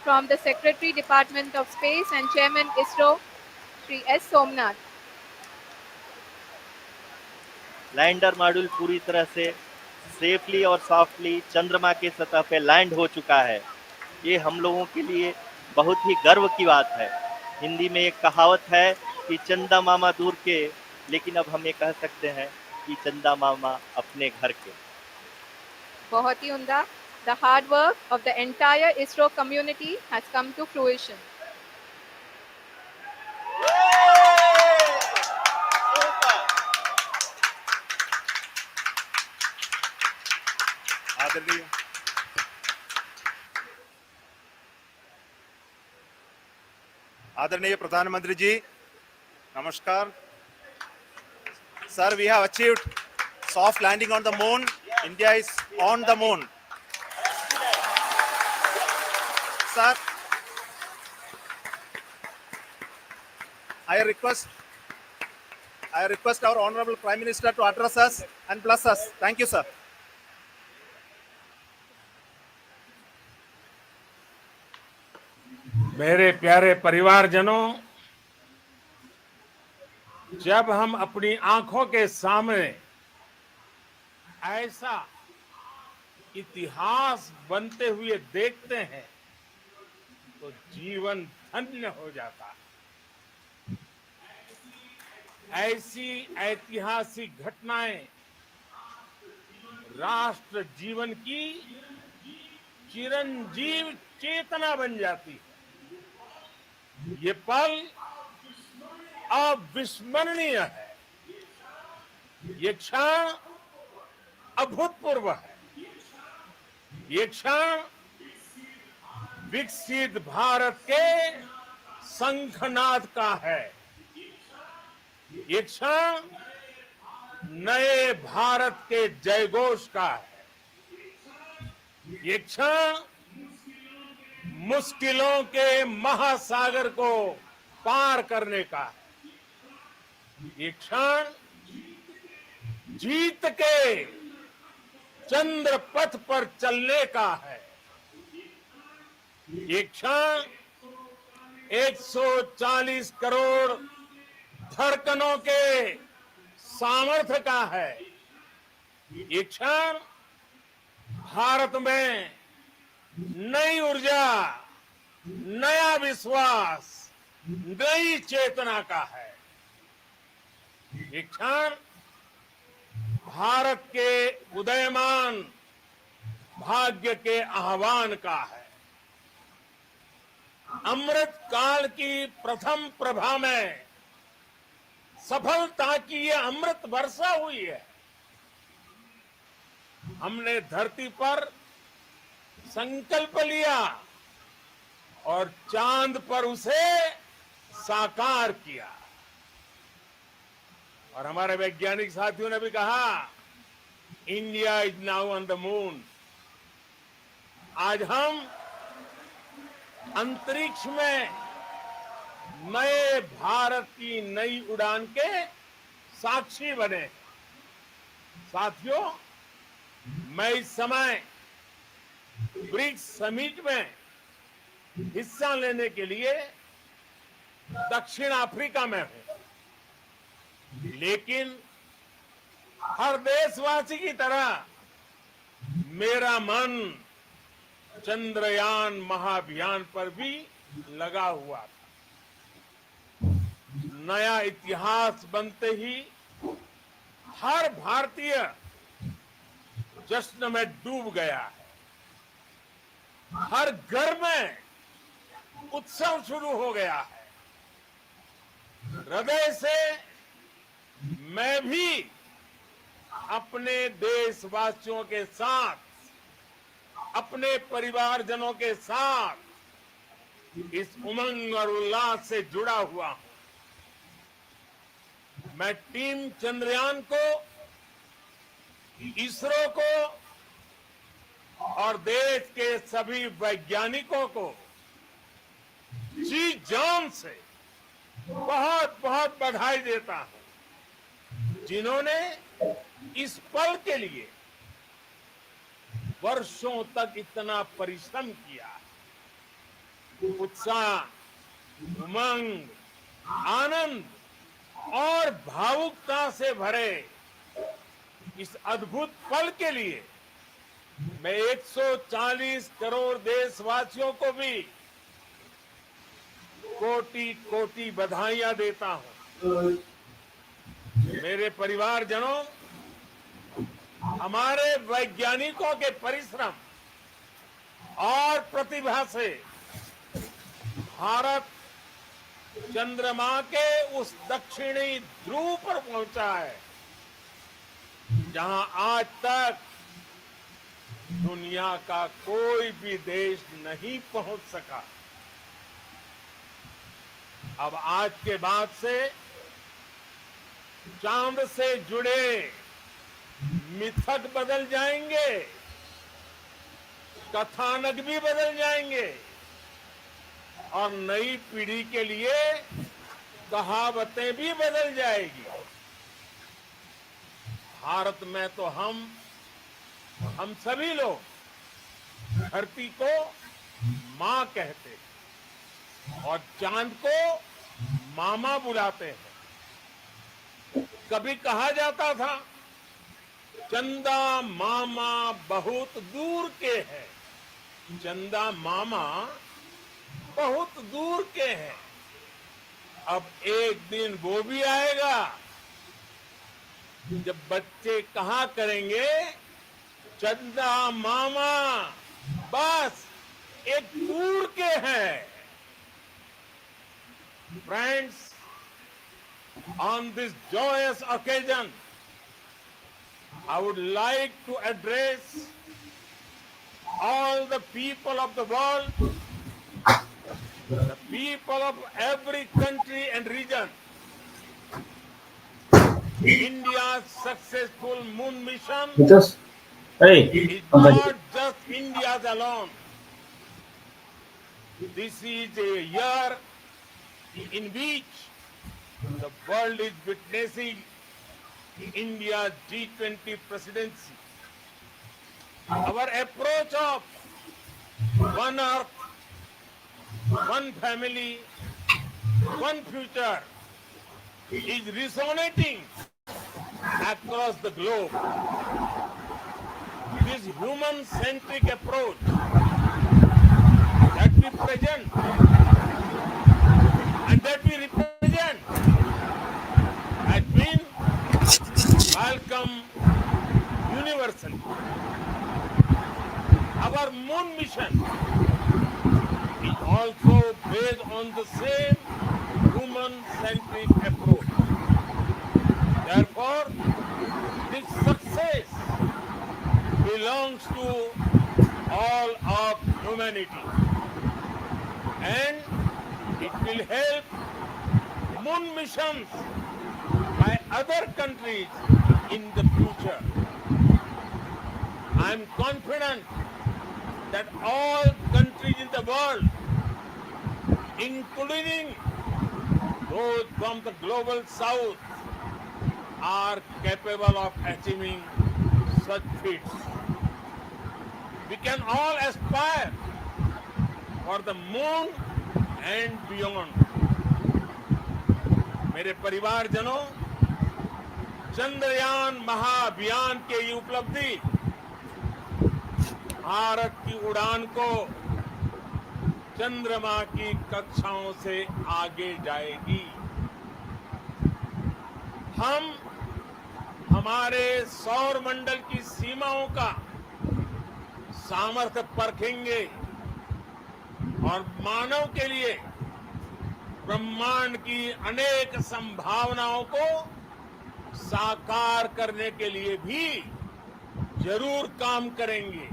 from the Secretary Department of Space and Chairman ISRO, Shri S. Somnath. Lander module पूरी तरह से सेफली और सॉफ्टली चंद्रमा के सतह पे लैंड हो चुका है। ये हम लोगों के लिए बहुत ही गर्व की बात है। हिंदी में एक कहावत है कि चंदा मामा दूर के, लेकिन अब हम ये कह सकते हैं कि चंदा मामा अपने घर के। बहुत ही उम्दा. The hard work of the entire ISRO community has come to fruition. आदरणीय आदरणीय प्रधानमंत्री जी, नमस्कार sir. We have achieved soft landing on the moon. India is on the moon. Sir, I request our Honorable Prime Minister to address us and bless us. Thank you, sir. मेरे प्यारे परिवारजनों, जब हम अपनी आंखों के सामने ऐसा इतिहास बनते हुए देखते हैं तो जीवन धन्य हो जाता है। ऐसी ऐतिहासिक घटनाएं राष्ट्र जीवन की चिरंजीव चेतना बन जाती है। ये पल अविस्मरणीय है। ये क्षण अभूतपूर्व है। ये क्षण विकसित भारत के शंखनाद का है। ये क्षण नए भारत के जयघोष का है। ये क्षण मुश्किलों के महासागर को पार करने का है। ये क्षण जीत के चंद्र पथ पर चलने का है। ये क्षण 140 करोड़ धड़कनों के सामर्थ्य का है। ये क्षण भारत में नई ऊर्जा, नया विश्वास, नई चेतना का है। ये क्षण भारत के उदयमान भाग्य के आह्वान का है। अमृत काल की प्रथम प्रभा में सफलता की ये अमृत वर्षा हुई है। हमने धरती पर संकल्प लिया और चांद पर उसे साकार किया। और हमारे वैज्ञानिक साथियों ने भी कहा, India is now on the moon. आज हम अंतरिक्ष में नए भारत की नई उड़ान के साक्षी बने। साथियों, मैं इस समय ब्रिक्स समिट में हिस्सा लेने के लिए दक्षिण अफ्रीका में हूं, लेकिन हर देशवासी की तरह मेरा मन चंद्रयान महाअभियान पर भी लगा हुआ था। नया इतिहास बनते ही हर भारतीय जश्न में डूब गया है। हर घर में उत्सव शुरू हो गया है। हृदय से मैं भी अपने देशवासियों के साथ, अपने परिवारजनों के साथ इस उमंग और उल्लास से जुड़ा हुआ हूं। मैं टीम चंद्रयान को, इसरो को और देश के सभी वैज्ञानिकों को जी जान से बहुत बहुत बधाई देता हूं, जिन्होंने इस पल के लिए वर्षों तक इतना परिश्रम किया। उत्साह, उमंग, आनंद और भावुकता से भरे इस अद्भुत पल के लिए मैं 140 करोड़ देशवासियों को भी कोटि कोटि बधाइयां देता हूं। मेरे परिवारजनों, हमारे वैज्ञानिकों के परिश्रम और प्रतिभा से भारत चंद्रमा के उस दक्षिणी ध्रुव पर पहुंचा है, जहां आज तक दुनिया का कोई भी देश नहीं पहुंच सका। अब आज के बाद से चांद से जुड़े मिथक बदल जाएंगे, कथानक भी बदल जाएंगे और नई पीढ़ी के लिए कहावतें भी बदल जाएगी। भारत में तो हम सभी लोग धरती को मां कहते हैं और चांद को मामा बुलाते हैं। कभी कहा जाता था, चंदा मामा बहुत दूर के हैं। चंदा मामा बहुत दूर के हैं। अब एक दिन वो भी आएगा जब बच्चे कहा करेंगे, चंदा मामा बस एक दूर के हैं। Friends, on this joyous occasion, I would like to address all the people of the world, the people of every country and region. India's successful moon mission is not just India's alone. This is a year in which the world is witnessing India's G20 presidency. Our approach of one earth, one family, one future is resonating across the globe. This human-centric approach that we present and that we represent has been welcomed universally. Our moon mission is also based on the same human-centric approach. Therefore, this success belongs to all of humanity, and it will help moon missions by other countries in the future. I am confident that all countries in the world, including those from the global south, are capable of achieving such feats. We can all aspire for the moon and beyond. मेरे परिवारजनों, चंद्रयान महाअभियान के ये उपलब्धि भारत की उड़ान को चंद्रमा की कक्षाओं से आगे जाएगी। हम हमारे सौर मंडल की सीमाओं का सामर्थ्य परखेंगे और मानव के लिए ब्रह्मांड की अनेक संभावनाओं को साकार करने के लिए भी जरूर काम करेंगे।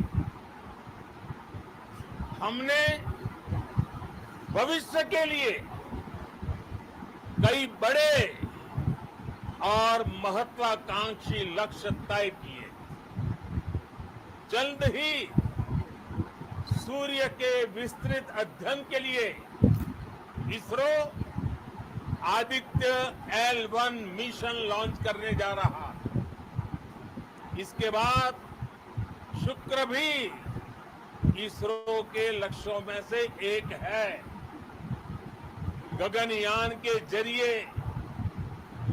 हमने भविष्य के लिए कई बड़े और महत्वाकांक्षी लक्ष्य तय किए। जल्द ही सूर्य के विस्तृत अध्ययन के लिए ISRO Aditya L1 mission launch करने जा रहा है। इसके बाद शुक्र भी इसरो के लक्ष्यों में से एक है। गगनयान के जरिए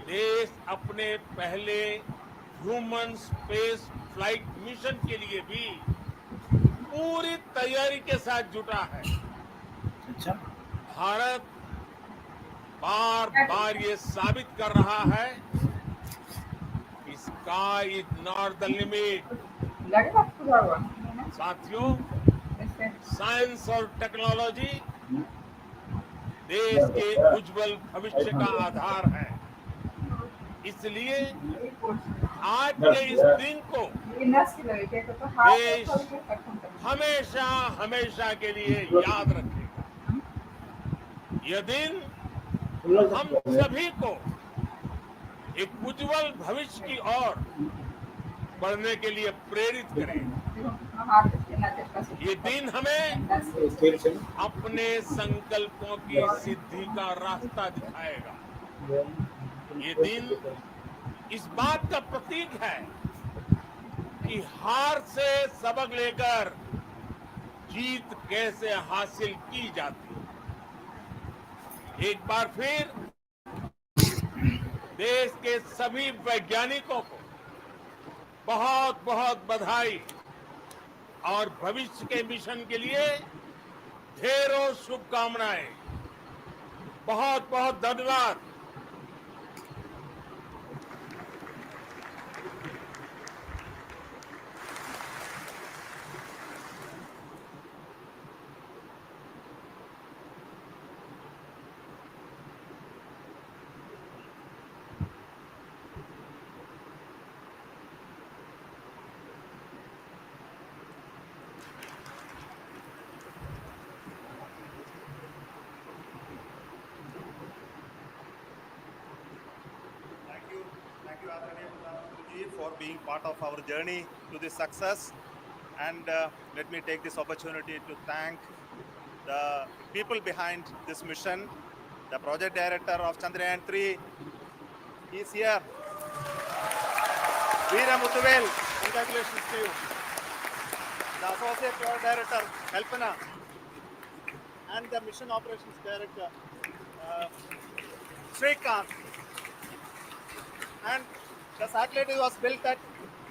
देश अपने पहले ह्यूमन स्पेस फ्लाइट मिशन के लिए भी पूरी तैयारी के साथ जुटा है। अच्छा, भारत बार बार ये साबित कर रहा है कि sky is not the limit. साथियों, साइंस और टेक्नोलॉजी देश के उज्जवल भविष्य का आधार है। इसलिए आज के इस दिन को देश हमेशा हमेशा के लिए याद रखेगा। यह दिन हम सभी को एक उज्जवल भविष्य की ओर बढ़ने के लिए प्रेरित करेगा। ये दिन हमें अपने संकल्पों की सिद्धि का रास्ता दिखाएगा। ये दिन इस बात का प्रतीक है कि हार से सबक लेकर जीत कैसे हासिल की जाती है। एक बार फिर देश के सभी वैज्ञानिकों को बहुत बहुत बधाई और भविष्य के मिशन के लिए ढेरों शुभकामनाएं। बहुत बहुत धन्यवाद। Thank you, Adranil Ji, for being part of our journey to this success. And let me take this opportunity to thank the people behind this mission. The project director of Chandrayaan 3 is here. Veera Muthuvel, congratulations to you. The associate project director, Kalpana, and the mission operations director, Srikanth. And the satellite was built at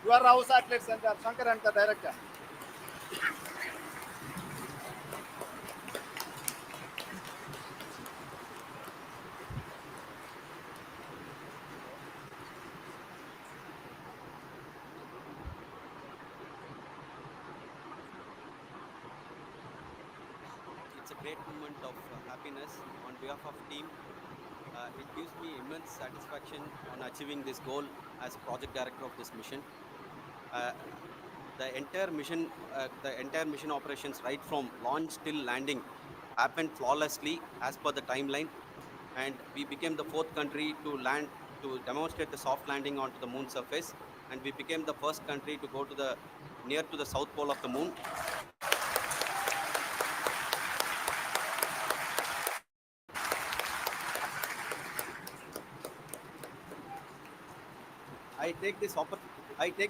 your house satellite center, Shankar and the director. it's a great moment of happiness on behalf of team. It gives me immense satisfaction on achieving this goal as project director of this mission. Uh, the entire mission operations right from launch till landing happened flawlessly as per the timeline, and we became the fourth country to land to demonstrate the soft landing onto the moon surface, and we became the first country to go to the near to the south pole of the moon. I take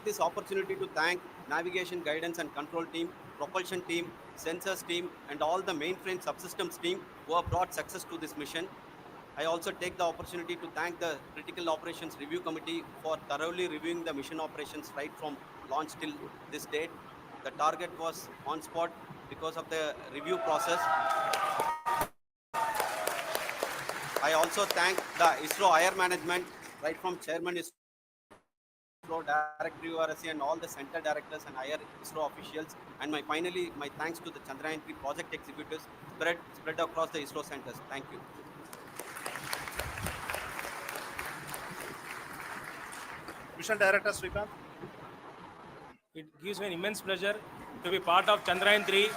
this opportunity to thank navigation, guidance and control team, propulsion team, sensors team, and all the mainframe subsystems team who have brought success to this mission. I also take the opportunity to thank the Critical Operations Review Committee for thoroughly reviewing the mission operations right from launch till this date. The target was on spot because of the review process. I also thank the ISRO higher management, right from Chairman ISRO, Director URSC, and all the center directors and higher ISRO officials. And finally, my thanks to the Chandrayaan 3 project executives spread across the ISRO centers. Thank you. Mission Director Srikanth. It gives me an immense pleasure to be part of Chandrayaan 3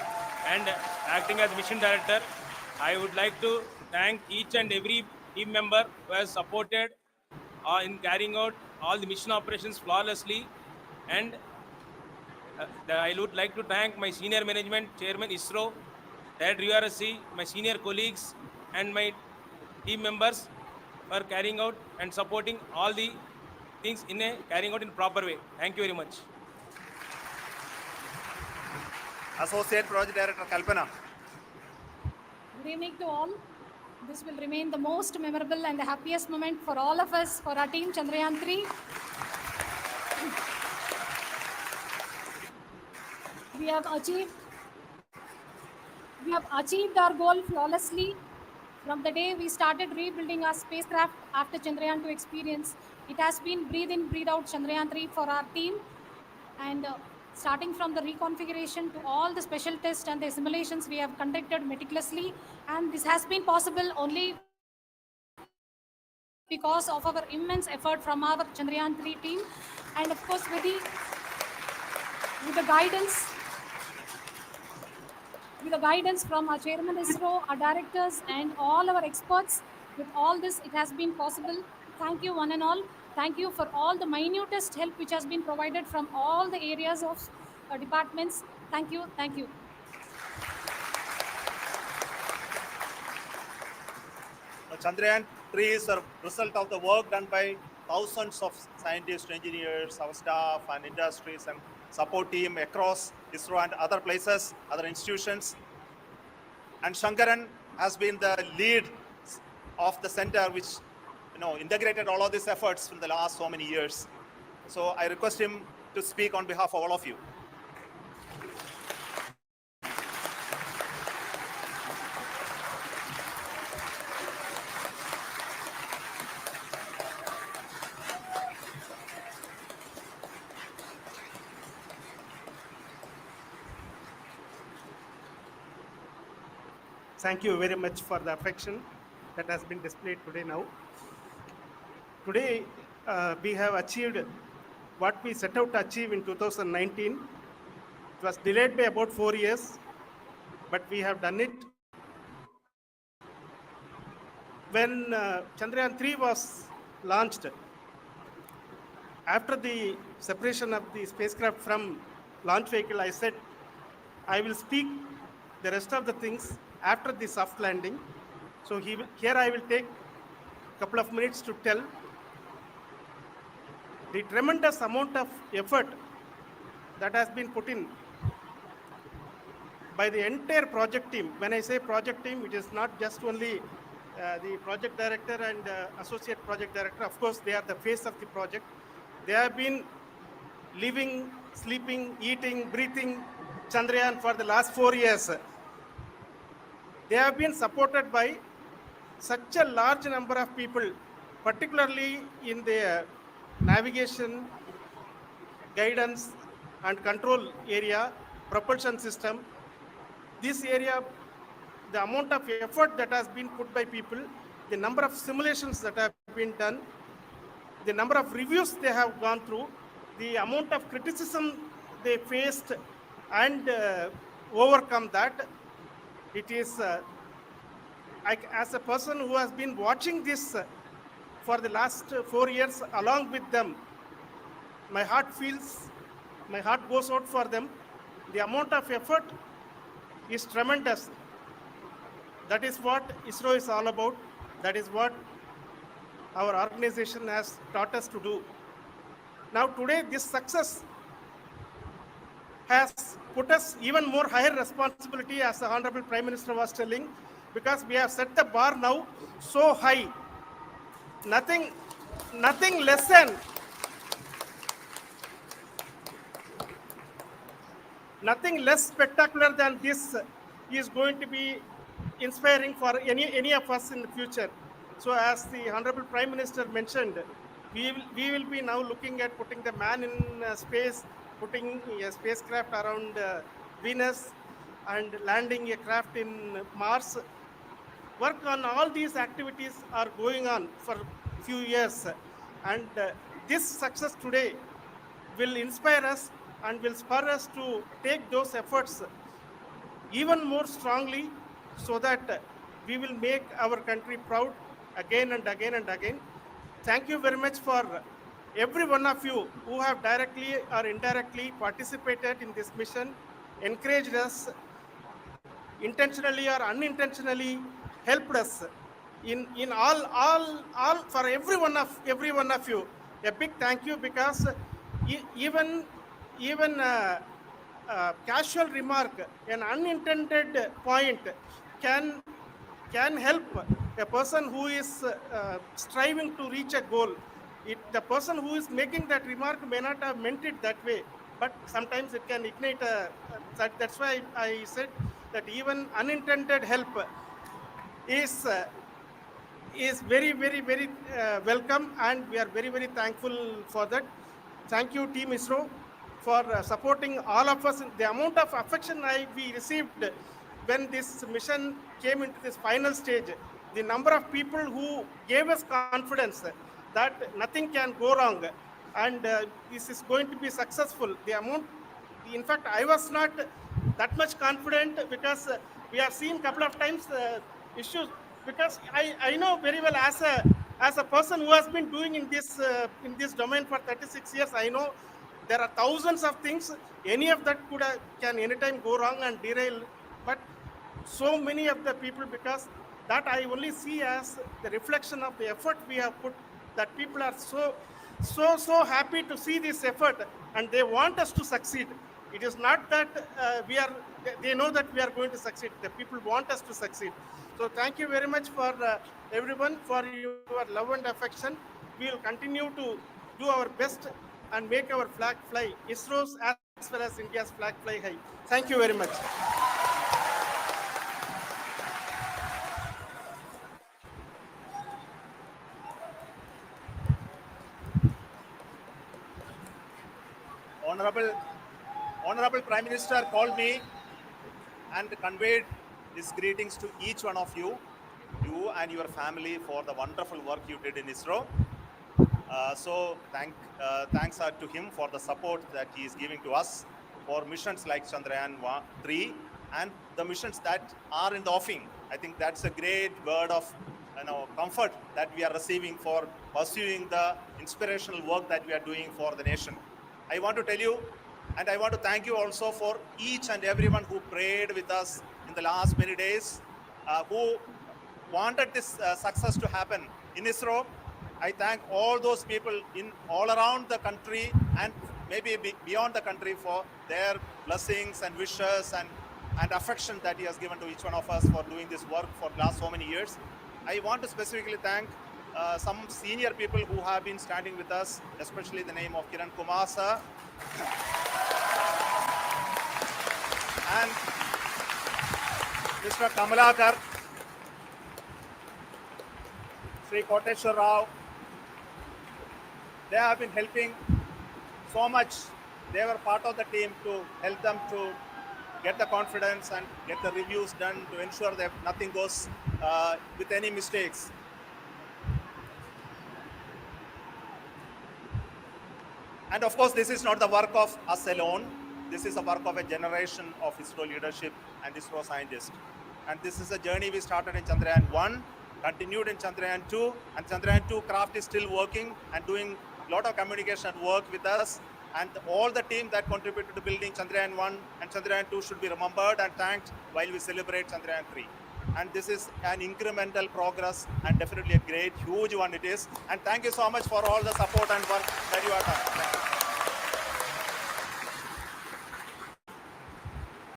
and acting as mission director. I would like to thank each and every team member who has supported in carrying out all the mission operations flawlessly. And I would like to thank my senior management, Chairman ISRO, Director URSC, my senior colleagues, and my team members for carrying out and supporting all the things carrying out in proper way. Thank you very much. Associate Project Director Kalpana. Good evening to all. This will remain the most memorable and the happiest moment for all of us, for our team Chandrayaan 3. We have achieved our goal flawlessly. From the day we started rebuilding our spacecraft after Chandrayaan 2 experience, it has been breathe in, breathe out Chandrayaan 3 for our team. And starting from the reconfiguration to all the special tests and the simulations we have conducted meticulously. And this has been possible only because of our immense effort from our Chandrayaan 3 team. And of course, with the guidance from our Chairman ISRO, our directors, and all our experts, with all this, it has been possible. Thank you, one and all. Thank you for all the minutest help which has been provided from all the areas of departments. Thank you. Thank you. Chandrayaan 3 is a result of the work done by thousands of scientists, engineers, our staff, and industries and support team across ISRO and other places, other institutions. And Shankaran has been the lead of the center, which integrated all of these efforts in the last so many years. So I request him to speak on behalf of all of you. Thank you very much for the affection that has been displayed today now. Today, we have achieved what we set out to achieve in 2019. It was delayed by about 4 years, but we have done it. When Chandrayaan 3 was launched, after the separation of the spacecraft from launch vehicle, I said, I will speak the rest of the things after the soft landing. So here I will take a couple of minutes to tell the tremendous amount of effort that has been put in by the entire project team. When I say project team, it is not just only the project director and associate project director. Of course, they are the face of the project. They have been living, sleeping, eating, breathing Chandrayaan for the last 4 years. They have been supported by such a large number of people, particularly in the navigation, guidance and control area, propulsion system. This area, the amount of effort that has been put by people, the number of simulations that have been done, the number of reviews they have gone through, the amount of criticism they faced and overcome that. It is, as a person who has been watching this for the last 4 years along with them, my heart feels, my heart goes out for them. The amount of effort is tremendous. That is what ISRO is all about. That is what our organization has taught us to do. Now today, this success has put us even more higher responsibility, as the Honorable Prime Minister was telling, because we have set the bar now so high. Nothing less than nothing less spectacular than this is going to be inspiring for any of us in the future. So as the Honorable Prime Minister mentioned, we will be now looking at putting the man in space, putting a spacecraft around Venus, and landing a craft in Mars. Work on all these activities are going on for few years, and this success today will inspire us and will spur us to take those efforts even more strongly, so that we will make our country proud again and again and again. Thank you very much for every one of you who have directly or indirectly participated in this mission, encouraged us, intentionally or unintentionally helped us in all for every one of you. A big thank you, because even casual remark, an unintended point can help a person who is striving to reach a goal. The person who is making that remark may not have meant it that way, but sometimes it can ignite that's why I said that even unintended help is very welcome, and we are very thankful for that. Thank you, Team ISRO, for supporting all of us. The amount of affection we received when this mission came into this final stage, the number of people who gave us confidence that nothing can go wrong, and this is going to be successful. The amount, in fact, I was not that much confident, because we have seen a couple of times issues, because I know very well, as a person who has been doing in this domain for 36 years, I know there are thousands of things. Any of that can anytime go wrong and derail. But so many of the people, because that I only see as the reflection of the effort we have put, that people are so happy to see this effort, and they want us to succeed. It is not that they know that we are going to succeed. The people want us to succeed. So thank you very much for everyone, for your love and affection. We will continue to do our best and make our flag fly, ISRO's as well as India's flag fly high. Thank you very much. Honorable Prime Minister called me and conveyed his greetings to each one of you and your family, for the wonderful work you did in ISRO. So thanks are to him for the support that he is giving to us for missions like Chandrayaan 3 and the missions that are in the offing. I think that's a great word of comfort that we are receiving for pursuing the inspirational work that we are doing for the nation. I want to tell you, and I want to thank you also for each and everyone who prayed with us in the last many days, who wanted this success to happen in ISRO. I thank all those people in all around the country and maybe beyond the country for their blessings and wishes and affection that he has given to each one of us for doing this work for the last so many years. I want to specifically thank some senior people who have been standing with us, especially the name of Kiran Kumar sir and Mr. Kamalakar, Sri Koteshwar Rao. They have been helping so much. They were part of the team to help them to get the confidence and get the reviews done to ensure that nothing goes with any mistakes. And of course, this is not the work of us alone. This is the work of a generation of ISRO leadership and ISRO scientists. And this is a journey we started in Chandrayaan 1, continued in Chandrayaan 2, and Chandrayaan 2 craft is still working and doing a lot of communication work with us. And all the team that contributed to building Chandrayaan 1 and Chandrayaan 2 should be remembered and thanked while we celebrate Chandrayaan 3. And this is an incremental progress and definitely a great, huge one it is. And thank you so much for all the support and work that you have done. Thank you.